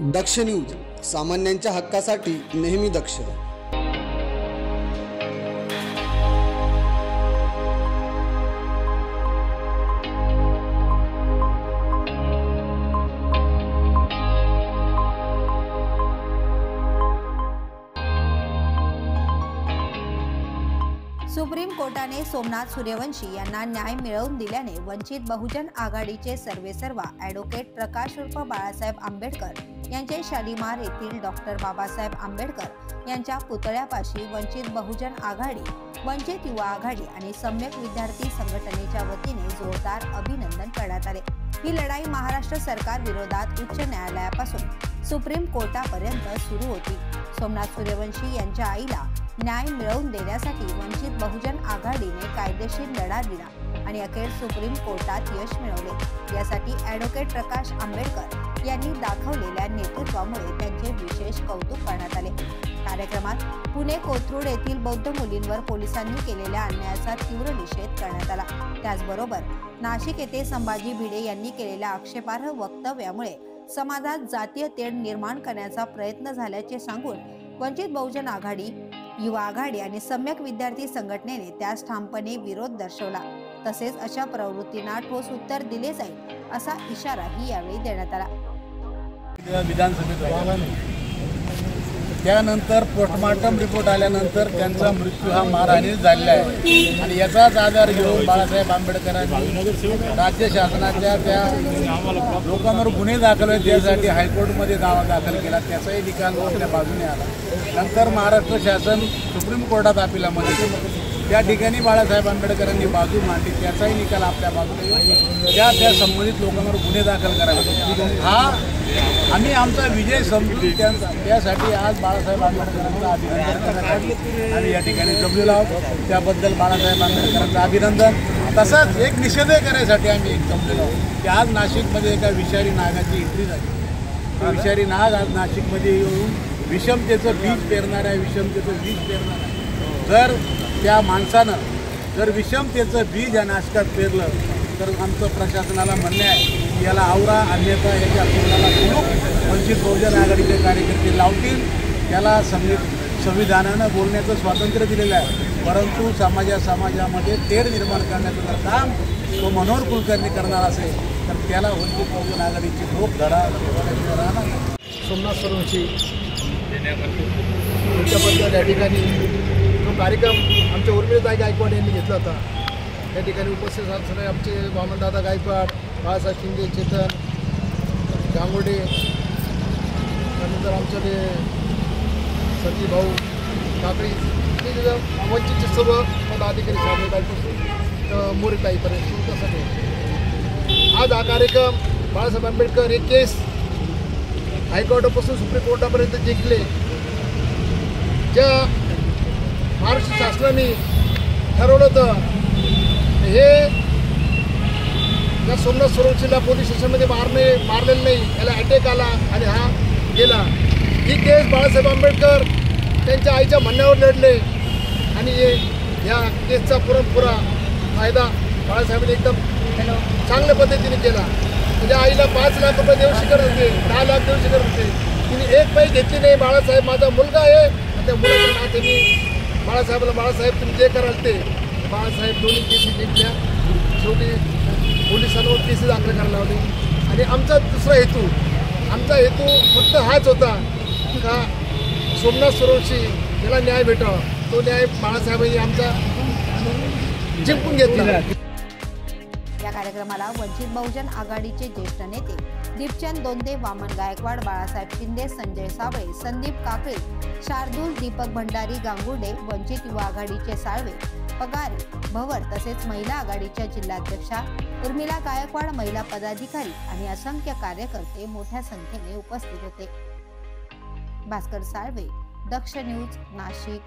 दक्ष news, सामान्यांच्या हक्कासाठी नेहमी दक्ष. सुप्रीम कोर्टाने सोमनाथ सूर्यवंशी यांना न्याय मिळवून दिल्याने वंचित बहुजन आघाडीचे सर्वेसर्वा ॲडव्होकेट प्रकाश उर्फ बाळासाहेब आंबेडकर यांचे शालिमार येथील डॉक्टर बाबासाहेब आंबेडकर यांच्या पुतळ्यापाशी वंचित बहुजन आघाडी, वंचित युवा आघाडी आणि सम्यक विद्यार्थी संघटनेच्या वतीने जोरदार अभिनंदन करण्यात आले. ही लढाई महाराष्ट्र सरकार विरोधात उच्च न्यायालयापासून सुप्रीम कोर्टापर्यंत सुरू होती. सोमनाथ सूर्यवंशी यांच्या आईला न्याय मिळवून देण्यासाठी वंचित बहुजन आघाडीने कायदेशीर लढा दिला आणि अखेर सुप्रीम कोर्टात यश मिळवले. यासाठी ॲडव्होकेट प्रकाश आंबेडकर यांनी दाखवलेल्या नेतृत्वामुळे त्यांचे विशेष कौतुक करण्यात आले. कार्यक्रमात पुणे कोथरूड येथील बौद्ध मुलींवर पोलिसांनी केलेल्या अन्यायाचा तीव्र निषेध करण्यात आला. त्याचबरोबर नाशिक येथे संभाजी भिडे यांनी केलेल्या आक्षेपार्ह वक्तव्यामुळे समाजात जातीय तेढ निर्माण करण्याचा प्रयत्न झाल्याचे सांगून वंचित बहुजन आघाडी, युवा आघाडी आणि सम्यक विद्यार्थी संघटनेने त्यास ठामपणे विरोध दर्शवला. तसेच अशा प्रवृत्तींना ठोस उत्तर दिले जाईल असा इशाराही यावेळी देण्यात आला. विधानसभेत त्यानंतर पोस्टमार्टम रिपोर्ट आल्यानंतर त्यांचा मृत्यू हा मारहाणीत झालेला आहे आणि याचाच आधार घेऊन बाळासाहेब आंबेडकरांनी राज्य शासनाच्या त्या लोकांवर गुन्हे दाखल आहेत त्यासाठी हायकोर्टमध्ये दावा दाखल केला. त्याचाही निकाल आपल्या बाजूने आला. नंतर महाराष्ट्र शासन सुप्रीम कोर्टात अपिलामध्ये गेलं. त्या ठिकाणी बाळासाहेब आंबेडकरांनी बाजू मांडली. त्याचाही निकाल आपल्या बाजूने त्या संबंधित लोकांवर गुन्हे दाखल करावे हा आम्ही आमचा विजय समजून त्यासाठी आज बाळासाहेब आंबेडकरांचं अभिनंदन करण्यासाठी आणि या ठिकाणी जमलेलो आहोत. त्याबद्दल बाळासाहेब आंबेडकरांचं अभिनंदन. तसंच एक निषेधही करायसाठी आम्ही जमलेलो आहोत की आज नाशिकमध्ये एका विषारी नागाची एंट्री झाली. विषारी नाग आज नाशिकमध्ये येऊन विषमतेचं बीज पेरणार आहे, विषमतेचं बीज पेरणार आहे. जर त्या माणसानं जर विषमतेचं बीज या नाशकात पेरलं तर आमचं प्रशासनाला म्हणणे आहे की याला आवरा, अन्यथा याच्या तोंडाला कुलूप वंचित बहुजन आघाडीचे कार्यकर्ते लावतील. त्याला संविधानानं बोलण्याचं स्वातंत्र्य दिलेलं आहे, परंतु समाजामध्ये तेढ निर्माण करण्याचं जर काम तो मनोहर कुलकर्णी करणार असेल तर त्याला वंचित बहुजन आघाडीची लोक धडा राहणार. सोमनाथ सूर्यवंशी यांच्याबद्दल या ठिकाणी जो कार्यक्रम आमच्या उर्मिलाताई गायकवाड यांनी घेतला होता त्या ठिकाणी उपस्थित असणारे आमचे वामनदादा गायकवाड, बाळासाहेब शिंदे, चेतन गांगुर्डे, त्यानंतर आमचे संदीप भाऊ काकडी, हे वंचितचे सर्व पदाधिकारी शाळेपासून मोरेताईपर्यंत तसं. आज हा कार्यक्रम बाळासाहेब आंबेडकर हे केस हायकोर्टापासून सुप्रीम कोर्टापर्यंत जिंकले. ज्या महाराष्ट्र शासनाने ठरवलं होतं हे या सोमनाथ सूर्यवंशीला पोलीस स्टेशनमध्ये मारलेलं नाही, याला अटॅक आला आणि हा गेला. ही केस बाळासाहेब आंबेडकर त्यांच्या आईच्या म्हणण्यावर लढले आणि या केसचा पुरा फायदा बाळासाहेबांनी एकदम चांगल्या पद्धतीने केला. म्हणजे आईला 5 लाख रुपये देऊ शिकत होते, 10 लाख देऊ शिकत होते. तिने एक पाई घेतली नाही. बाळासाहेब माझा मुलगा आहे आणि त्या मुलाच्या नात्याने बाळासाहेब तुम्ही जे कराल ते. बाळासाहेब दोन्ही केसी जिंकल्या. शेवटी पोलिसांवर केसी दाखल करायला लावली आणि आमचा दुसरा हेतू फक्त हाच होता का सोमनाथ सूर्यवंशी याला न्याय भेटावा. तो न्याय बाळासाहेबांनी आमचा जिंकून घेतला. या कार्यक्रमाला वंचित बहुजन आघाडीचे ज्येष्ठ नेते दीपचंद दोंदे, वामन गायकवाड, बाळासाहेब शिंदे, संजय साबळे, संदीप काकळे, शार्दूल, दीपक भंडारी, गांगुर्डे, वंचित युवा आघाडीचे साळवे, पगारे, भवर तसेच महिला आघाडीच्या जिल्हाध्यक्षा उर्मिला गायकवाड, महिला पदाधिकारी आणि असंख्य कार्यकर्ते मोठ्या संख्येने उपस्थित होते. भास्कर साळवे, दक्ष न्यूज, नाशिक.